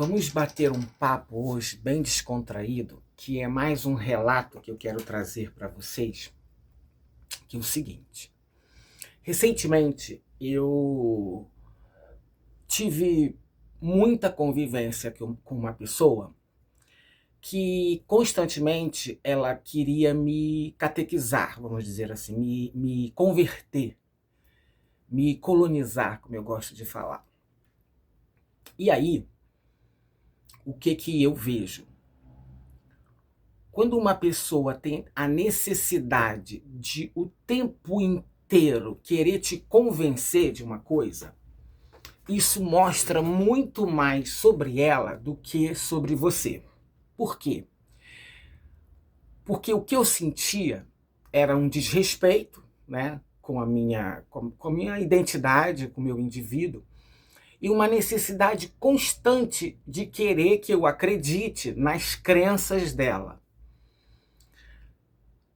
Vamos bater um papo hoje bem descontraído, que é mais um relato que eu quero trazer para vocês, que é o seguinte. Recentemente eu tive muita convivência com uma pessoa que constantemente ela queria me catequizar, vamos dizer assim, me converter, me colonizar, como eu gosto de falar. E aí, o que eu vejo? Quando uma pessoa tem a necessidade de o tempo inteiro querer te convencer de uma coisa, isso mostra muito mais sobre ela do que sobre você. Por quê? Porque o que eu sentia era um desrespeito, né, com a minha identidade, com o meu indivíduo, e uma necessidade constante de querer que eu acredite nas crenças dela.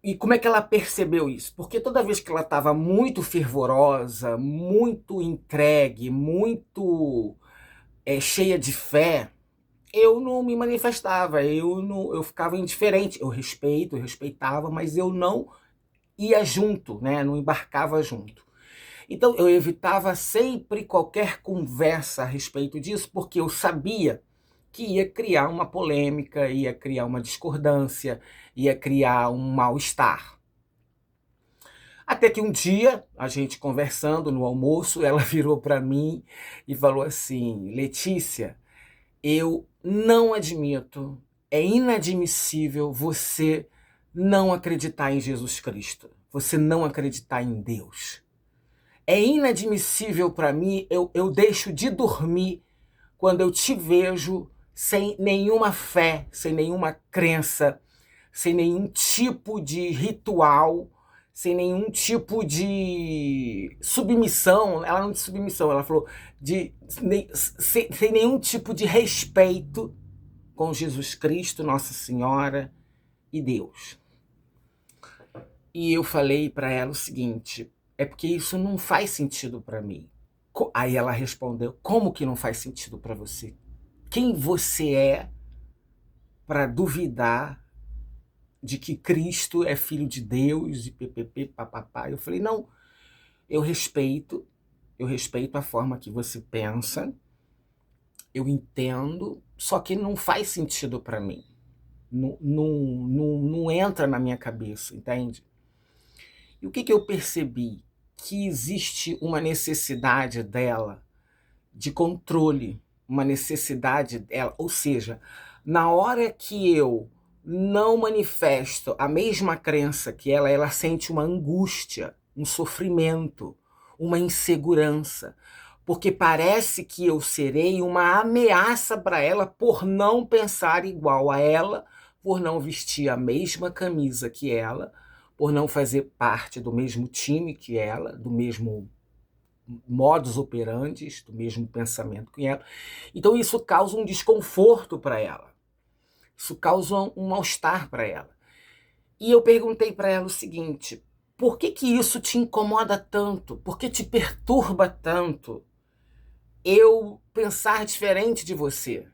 E como é que ela percebeu isso? Porque toda vez que ela estava muito fervorosa, muito entregue, muito cheia de fé, eu não me manifestava, eu ficava indiferente. Eu respeitava, mas eu não ia junto, né? Não embarcava junto. Então eu evitava sempre qualquer conversa a respeito disso, porque eu sabia que ia criar uma polêmica, ia criar uma discordância, ia criar um mal-estar. Até que um dia, a gente conversando no almoço, ela virou para mim e falou assim: Letícia, eu não admito, é inadmissível você não acreditar em Jesus Cristo, você não acreditar em Deus. É inadmissível para mim, eu deixo de dormir quando eu te vejo sem nenhuma fé, sem nenhuma crença, sem nenhum tipo de ritual, sem nenhum tipo de submissão. Ela não de submissão, ela falou sem nenhum tipo de respeito com Jesus Cristo, Nossa Senhora e Deus. E eu falei para ela o seguinte: é porque isso não faz sentido para mim. Aí ela respondeu: como que não faz sentido para você? Quem você é para duvidar de que Cristo é filho de Deus e ppp, papapá? Eu falei: não, eu respeito a forma que você pensa, eu entendo, só que não faz sentido para mim. Não entra na minha cabeça, entende? E o que eu percebi? Que existe uma necessidade dela de controle, uma necessidade dela, ou seja, na hora que eu não manifesto a mesma crença que ela sente uma angústia, um sofrimento, uma insegurança, porque parece que eu serei uma ameaça para ela por não pensar igual a ela, por não vestir a mesma camisa que ela, por não fazer parte do mesmo time que ela, do mesmo modus operandi, do mesmo pensamento que ela. Então isso causa um desconforto para ela. Isso causa um mal-estar para ela. E eu perguntei para ela o seguinte: por que isso te incomoda tanto? Por que te perturba tanto eu pensar diferente de você?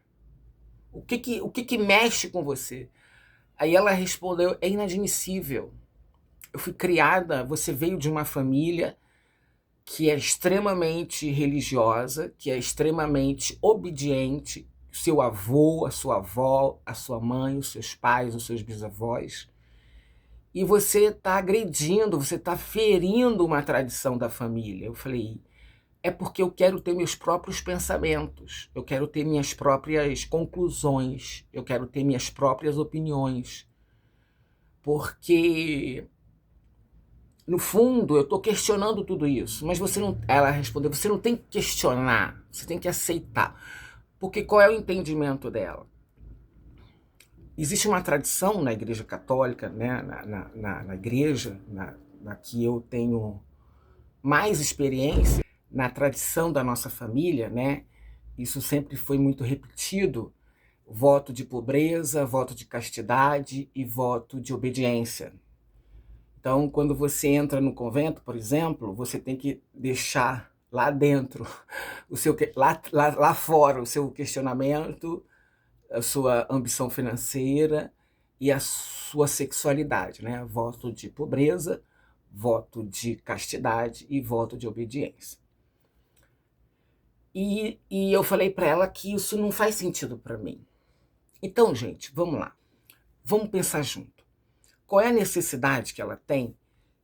O que mexe com você? Aí ela respondeu: é inadmissível. Eu fui criada, você veio de uma família que é extremamente religiosa, que é extremamente obediente, seu avô, a sua avó, a sua mãe, os seus pais, os seus bisavós, e você está agredindo, você está ferindo uma tradição da família. Eu falei: é porque eu quero ter meus próprios pensamentos, eu quero ter minhas próprias conclusões, eu quero ter minhas próprias opiniões, porque no fundo, eu estou questionando tudo isso, mas você não. Ela respondeu: você não tem que questionar, você tem que aceitar. Porque qual é o entendimento dela? Existe uma tradição na Igreja Católica, né, na igreja na que eu tenho mais experiência, na tradição da nossa família, né? Isso sempre foi muito repetido: voto de pobreza, voto de castidade e voto de obediência. Então, quando você entra no convento, por exemplo, você tem que deixar lá dentro, lá fora, o seu questionamento, a sua ambição financeira e a sua sexualidade, né? Voto de pobreza, voto de castidade e voto de obediência. E eu falei para ela que isso não faz sentido para mim. Então, gente, vamos lá. Vamos pensar junto. Qual é a necessidade que ela tem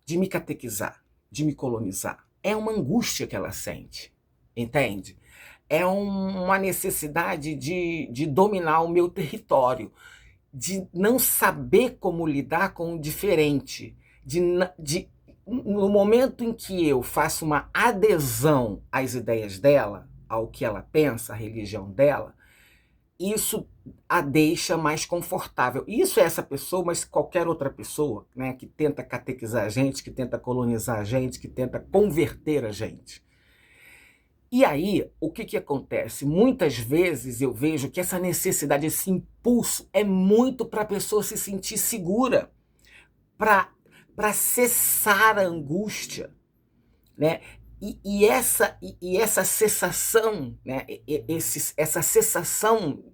de me catequizar, de me colonizar? É uma angústia que ela sente, entende? É uma necessidade de dominar o meu território, de não saber como lidar com o diferente, no momento em que eu faço uma adesão às ideias dela, ao que ela pensa, à religião dela, isso a deixa mais confortável. Isso é essa pessoa, mas qualquer outra pessoa, né, que tenta catequizar a gente, que tenta colonizar a gente, que tenta converter a gente. E aí, o que acontece? Muitas vezes eu vejo que essa necessidade, esse impulso, é muito para a pessoa se sentir segura, para cessar a angústia, né? E essa cessação, né? Essa cessação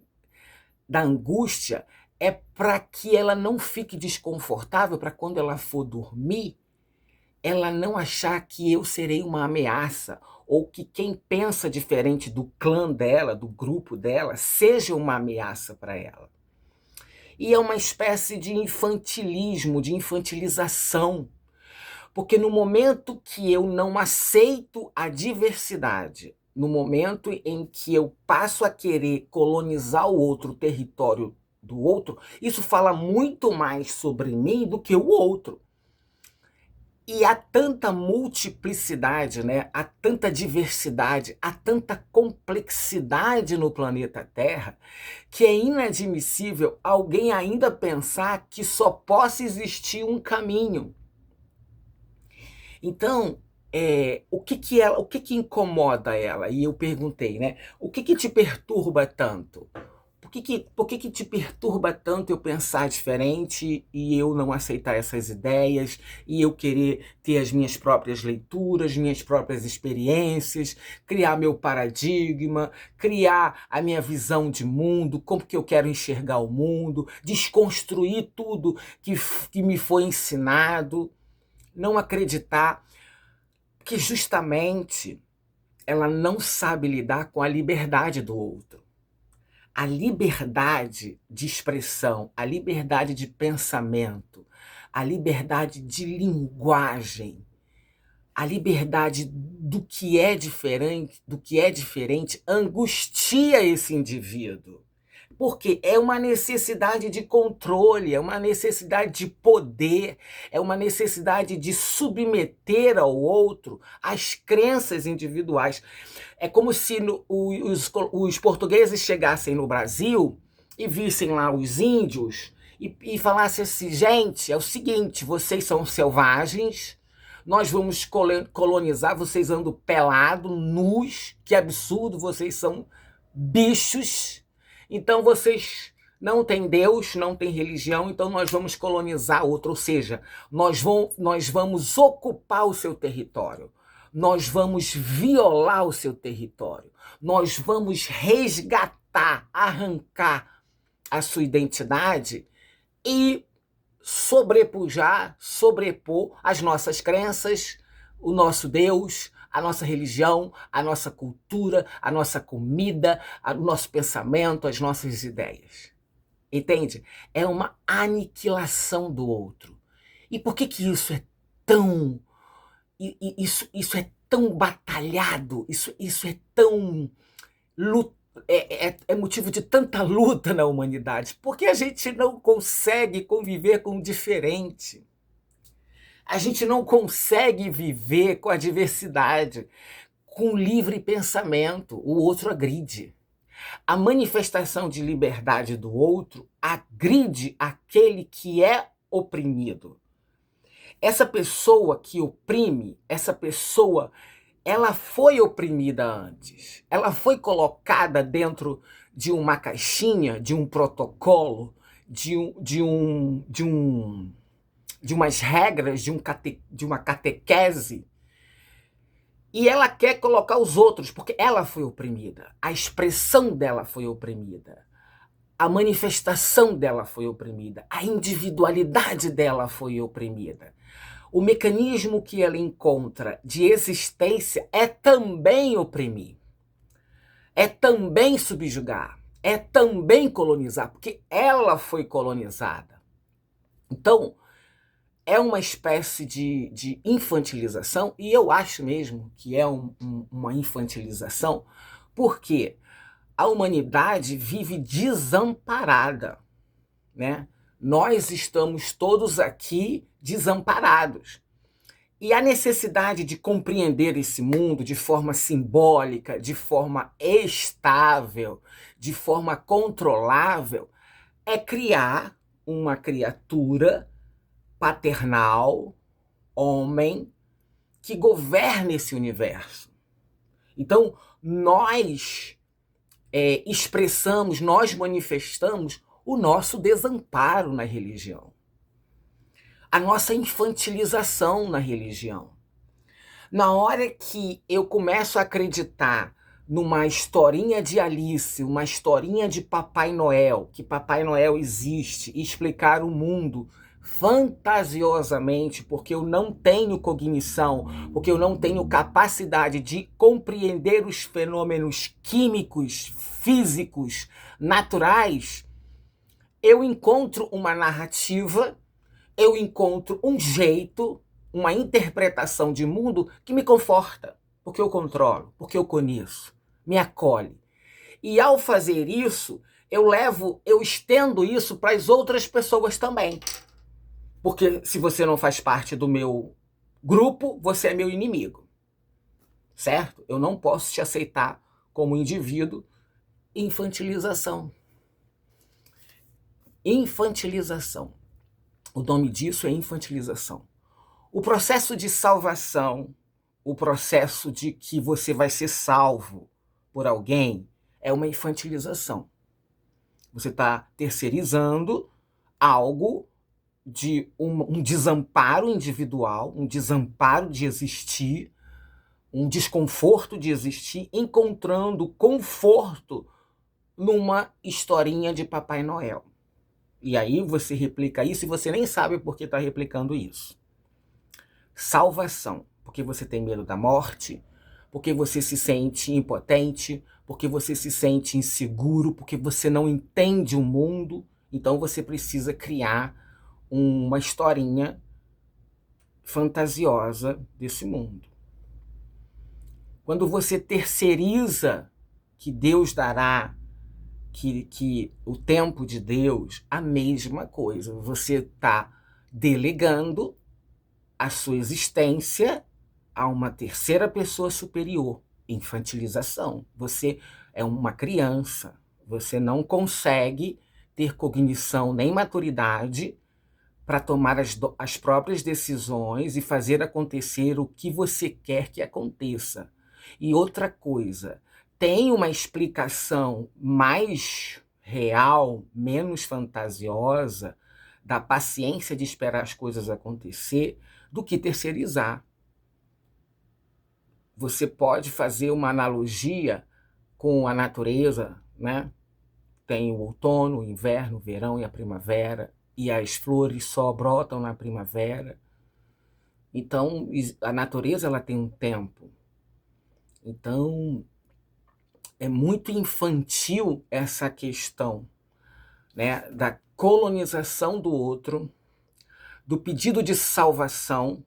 da angústia é para que ela não fique desconfortável, para quando ela for dormir, ela não achar que eu serei uma ameaça, ou que quem pensa diferente do clã dela, do grupo dela, seja uma ameaça para ela. E é uma espécie de infantilismo, de infantilização, porque no momento que eu não aceito a diversidade, no momento em que eu passo a querer colonizar o outro, o território do outro, isso fala muito mais sobre mim do que o outro. E há tanta multiplicidade, né? Há tanta diversidade, há tanta complexidade no planeta Terra, que é inadmissível alguém ainda pensar que só possa existir um caminho. Então, o que incomoda ela? E eu perguntei, né? O que te perturba tanto? Por que te perturba tanto eu pensar diferente e eu não aceitar essas ideias e eu querer ter as minhas próprias leituras, minhas próprias experiências, criar meu paradigma, criar a minha visão de mundo, como que eu quero enxergar o mundo, desconstruir tudo que me foi ensinado, não acreditar que justamente ela não sabe lidar com a liberdade do outro. A liberdade de expressão, a liberdade de pensamento, a liberdade de linguagem, a liberdade do que é diferente angustia esse indivíduo. Porque é uma necessidade de controle, é uma necessidade de poder, é uma necessidade de submeter ao outro as crenças individuais. É como se os portugueses chegassem no Brasil e vissem lá os índios e falassem assim: gente, é o seguinte, vocês são selvagens, nós vamos colonizar, vocês andam pelados, nus, que absurdo, vocês são bichos. Então vocês não têm Deus, não têm religião, então nós vamos colonizar outro, ou seja, nós vamos ocupar o seu território, nós vamos violar o seu território, nós vamos resgatar, arrancar a sua identidade e sobrepor as nossas crenças, o nosso Deus, a nossa religião, a nossa cultura, a nossa comida, o nosso pensamento, as nossas ideias. Entende? É uma aniquilação do outro. E por que isso é tão... Isso é tão batalhado, isso é tão... É motivo de tanta luta na humanidade? Porque a gente não consegue conviver com o diferente. A gente não consegue viver com a diversidade, com livre pensamento. O outro agride. A manifestação de liberdade do outro agride aquele que é oprimido. Essa pessoa que oprime, essa pessoa, ela foi oprimida antes. Ela foi colocada dentro de uma caixinha, de um protocolo, de umas regras, de uma catequese, E ela quer colocar os outros, porque ela foi oprimida. A expressão dela foi oprimida. A manifestação dela foi oprimida. A individualidade dela foi oprimida. O mecanismo que ela encontra de existência é também oprimir. É também subjugar. É também colonizar, porque ela foi colonizada. Então, é uma espécie de infantilização, e eu acho mesmo que é uma infantilização, porque a humanidade vive desamparada, né? Nós estamos todos aqui desamparados. E a necessidade de compreender esse mundo de forma simbólica, de forma estável, de forma controlável, é criar uma criatura paternal, homem, que governe esse universo. Então, nós expressamos, nós manifestamos o nosso desamparo na religião, a nossa infantilização na religião. Na hora que eu começo a acreditar numa historinha de Alice, uma historinha de Papai Noel, que Papai Noel existe, e explicar o mundo fantasiosamente, porque eu não tenho cognição, porque eu não tenho capacidade de compreender os fenômenos químicos, físicos, naturais, eu encontro uma narrativa, eu encontro um jeito, uma interpretação de mundo que me conforta, porque eu controlo, porque eu conheço, me acolhe. E ao fazer isso, eu estendo isso para as outras pessoas também. Porque se você não faz parte do meu grupo, você é meu inimigo. Certo? Eu não posso te aceitar como indivíduo. Infantilização. Infantilização. O nome disso é infantilização. O processo de salvação, o processo de que você vai ser salvo por alguém, é uma infantilização. Você está terceirizando algo de um desamparo individual, um desamparo de existir, um desconforto de existir, encontrando conforto numa historinha de Papai Noel. E aí você replica isso e você nem sabe por que está replicando isso. Salvação, porque você tem medo da morte, porque você se sente impotente, porque você se sente inseguro, porque você não entende o mundo, então você precisa criar uma historinha fantasiosa desse mundo. Quando você terceiriza que Deus dará, que o tempo de Deus, a mesma coisa. Você está delegando a sua existência a uma terceira pessoa superior. Infantilização. Você é uma criança. Você não consegue ter cognição nem maturidade para tomar as próprias decisões e fazer acontecer o que você quer que aconteça. E outra coisa, tem uma explicação mais real, menos fantasiosa, da paciência de esperar as coisas acontecer, do que terceirizar. Você pode fazer uma analogia com a natureza, né? Tem o outono, o inverno, o verão e a primavera, e as flores só brotam na primavera. Então, a natureza ela tem um tempo. Então, é muito infantil essa questão, né, da colonização do outro, do pedido de salvação,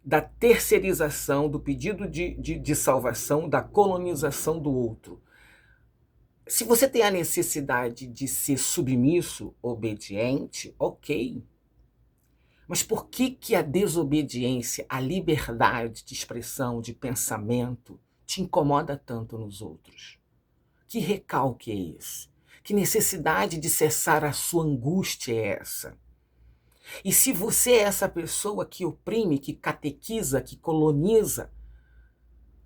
da terceirização, do pedido de salvação, da colonização do outro. Se você tem a necessidade de ser submisso, obediente, ok. Mas por que a desobediência, a liberdade de expressão, de pensamento, te incomoda tanto nos outros? Que recalque é esse? Que necessidade de cessar a sua angústia é essa? E se você é essa pessoa que oprime, que catequiza, que coloniza,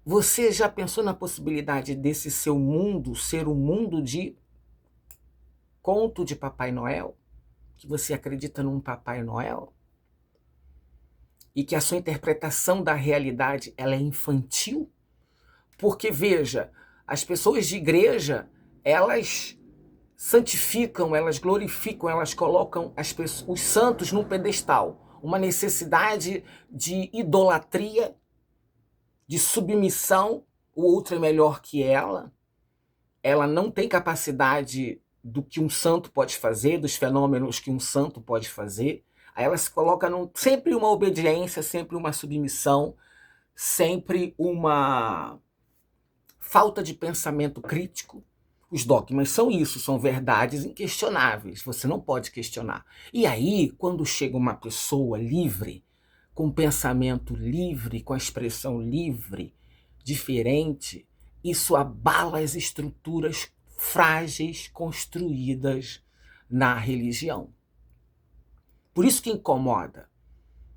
você já pensou na possibilidade desse seu mundo ser um mundo de conto de Papai Noel? Que você acredita num Papai Noel? e que a sua interpretação da realidade ela é infantil? Porque, veja, as pessoas de igreja, elas santificam, elas glorificam, elas colocam os santos num pedestal. Uma necessidade de idolatria, de submissão, o outro é melhor que ela não tem capacidade do que um santo pode fazer, dos fenômenos que um santo pode fazer. Aí ela se coloca sempre uma obediência, sempre uma submissão, sempre uma falta de pensamento crítico. Os dogmas são isso, são verdades inquestionáveis, você não pode questionar. E aí, quando chega uma pessoa livre, com pensamento livre, com a expressão livre, diferente, isso abala as estruturas frágeis construídas na religião. Por isso que incomoda.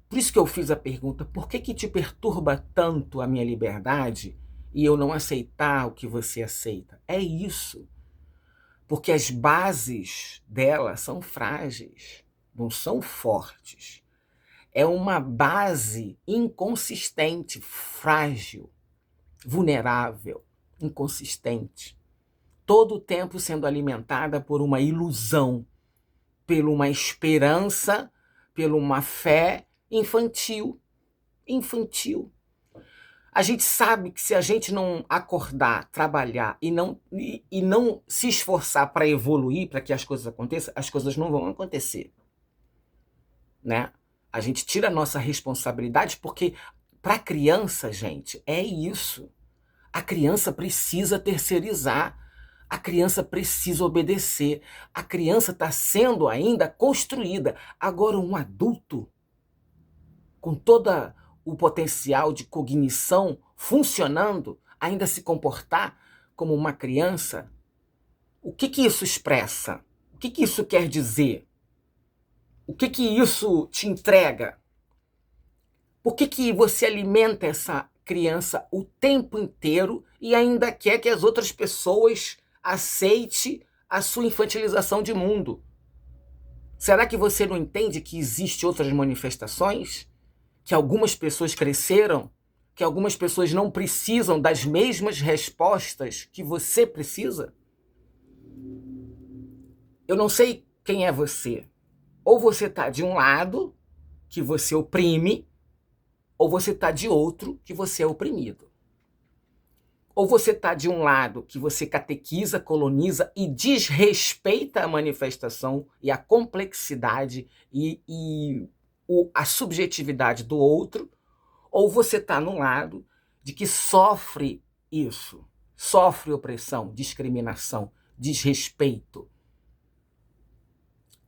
Por isso que eu fiz a pergunta, por que te perturba tanto a minha liberdade e eu não aceitar o que você aceita? É isso. Porque as bases dela são frágeis, não são fortes. É uma base inconsistente, frágil, vulnerável, inconsistente. Todo o tempo sendo alimentada por uma ilusão, por uma esperança, por uma fé infantil. Infantil. A gente sabe que se a gente não acordar, trabalhar e não se esforçar para evoluir, para que as coisas aconteçam, as coisas não vão acontecer. Né? A gente tira a nossa responsabilidade porque para a criança, gente, é isso. A criança precisa terceirizar. A criança precisa obedecer. A criança está sendo ainda construída. Agora, um adulto, com todo o potencial de cognição funcionando, ainda se comportar como uma criança, o que isso expressa? O que isso quer dizer? O que isso te entrega? Por que você alimenta essa criança o tempo inteiro e ainda quer que as outras pessoas aceitem a sua infantilização de mundo? Será que você não entende que existem outras manifestações? Que algumas pessoas cresceram? Que algumas pessoas não precisam das mesmas respostas que você precisa? Eu não sei quem é você. Ou você está de um lado, que você oprime, ou você está de outro, que você é oprimido. Ou você está de um lado, que você catequiza, coloniza e desrespeita a manifestação e a complexidade e a subjetividade do outro, ou você está no lado de que sofre isso, sofre opressão, discriminação, desrespeito,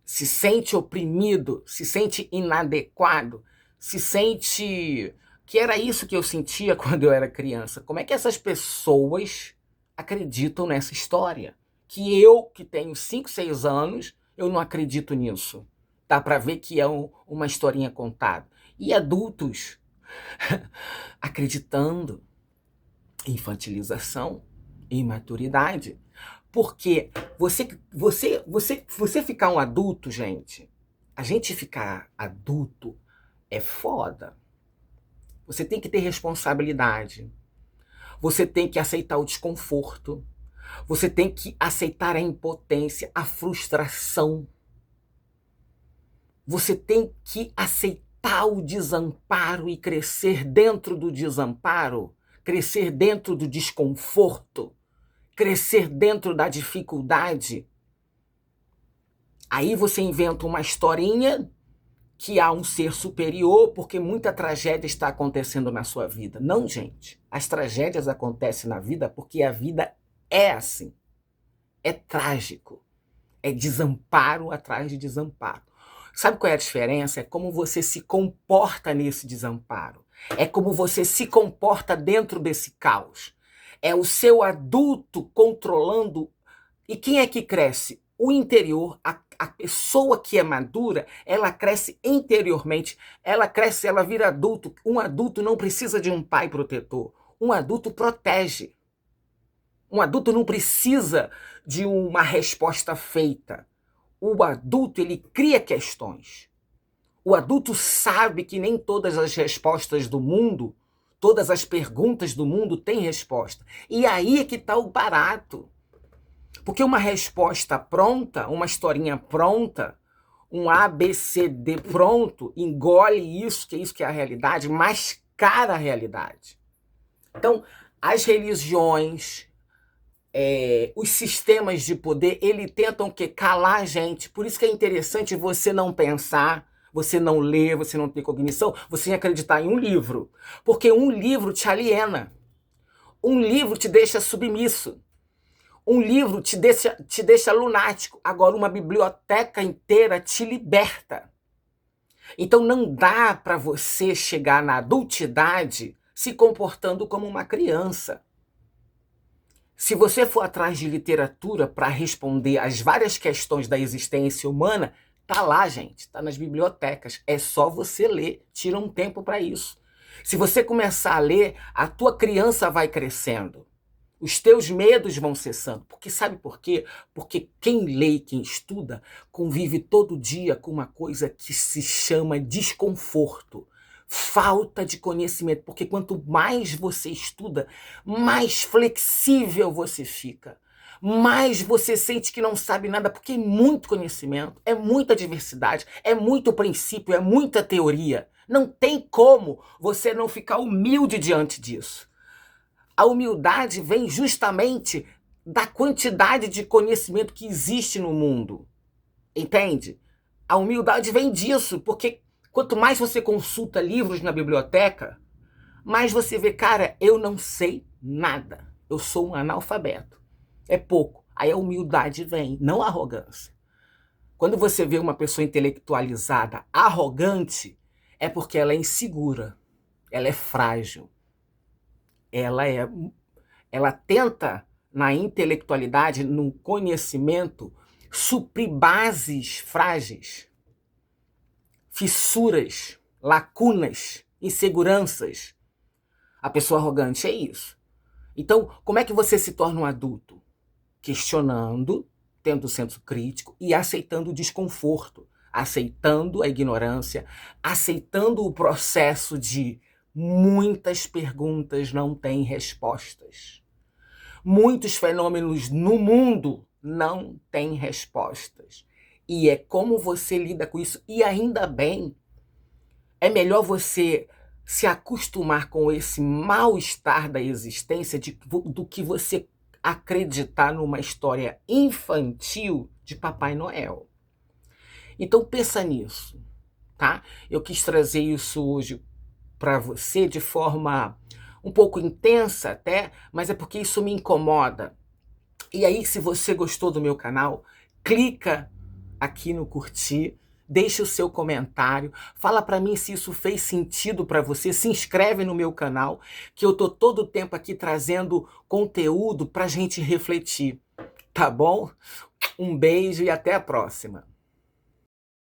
se sente oprimido, se sente inadequado, se sente... que era isso que eu sentia quando eu era criança. Como é que essas pessoas acreditam nessa história? Que eu, que tenho 5, 6 anos, eu não acredito nisso. Dá para ver que é uma historinha contada. E adultos acreditando em infantilização, em imaturidade. Porque você ficar um adulto, gente, a gente ficar adulto é foda. Você tem que ter responsabilidade. Você tem que aceitar o desconforto. Você tem que aceitar a impotência, a frustração. Você tem que aceitar o desamparo e crescer dentro do desamparo, crescer dentro do desconforto, crescer dentro da dificuldade. Aí você inventa uma historinha que há um ser superior porque muita tragédia está acontecendo na sua vida. Não, gente. As tragédias acontecem na vida porque a vida é assim. É trágico. É desamparo atrás de desamparo. Sabe qual é a diferença? É como você se comporta nesse desamparo. É como você se comporta dentro desse caos. É o seu adulto controlando. E quem é que cresce? O interior, a pessoa que é madura, ela cresce interiormente, ela cresce, ela vira adulto. Um adulto não precisa de um pai protetor. Um adulto protege. Um adulto não precisa de uma resposta feita. O adulto, ele cria questões. O adulto sabe que nem todas as respostas do mundo, todas as perguntas do mundo têm resposta. E aí é que está o barato. Porque uma resposta pronta, uma historinha pronta, um ABCD pronto, engole isso que é a realidade, mascara a realidade. Então, as religiões, os sistemas de poder, eles tentam calar a gente. Por isso que é interessante você não pensar, você não ler, você não ter cognição, você acreditar em um livro. Porque um livro te aliena. Um livro te deixa submisso. Um livro te deixa lunático. Agora, uma biblioteca inteira te liberta. Então, não dá para você chegar na adultidade se comportando como uma criança. Se você for atrás de literatura para responder às várias questões da existência humana, tá lá, gente, tá nas bibliotecas. É só você ler, tira um tempo para isso. Se você começar a ler, a tua criança vai crescendo. Os teus medos vão cessando. Porque sabe por quê? Porque quem lê e quem estuda convive todo dia com uma coisa que se chama desconforto. Falta de conhecimento. Porque quanto mais você estuda, mais flexível você fica. Mais você sente que não sabe nada, porque é muito conhecimento, é muita diversidade, é muito princípio, é muita teoria. Não tem como você não ficar humilde diante disso. A humildade vem justamente da quantidade de conhecimento que existe no mundo. Entende? A humildade vem disso, porque quanto mais você consulta livros na biblioteca, mais você vê, cara, eu não sei nada. Eu sou um analfabeto. É pouco. Aí a humildade vem, não a arrogância. Quando você vê uma pessoa intelectualizada, arrogante, é porque ela é insegura, ela é frágil. Ela tenta, na intelectualidade, no conhecimento, suprir bases frágeis, fissuras, lacunas, inseguranças. A pessoa arrogante é isso. Então, como é que você se torna um adulto? Questionando, tendo senso crítico e aceitando o desconforto, aceitando a ignorância, aceitando o processo de muitas perguntas não têm respostas. Muitos fenômenos no mundo não têm respostas. E é como você lida com isso. E ainda bem, é melhor você se acostumar com esse mal-estar da existência do que você acreditar numa história infantil de Papai Noel. Então pensa nisso, tá? Eu quis trazer isso hoje para você de forma um pouco intensa até, mas é porque isso me incomoda. E aí, se você gostou do meu canal, clica aqui no curtir, deixa o seu comentário, fala para mim se isso fez sentido para você, se inscreve no meu canal, que eu tô todo o tempo aqui trazendo conteúdo para gente refletir, tá bom? Um beijo e até a próxima.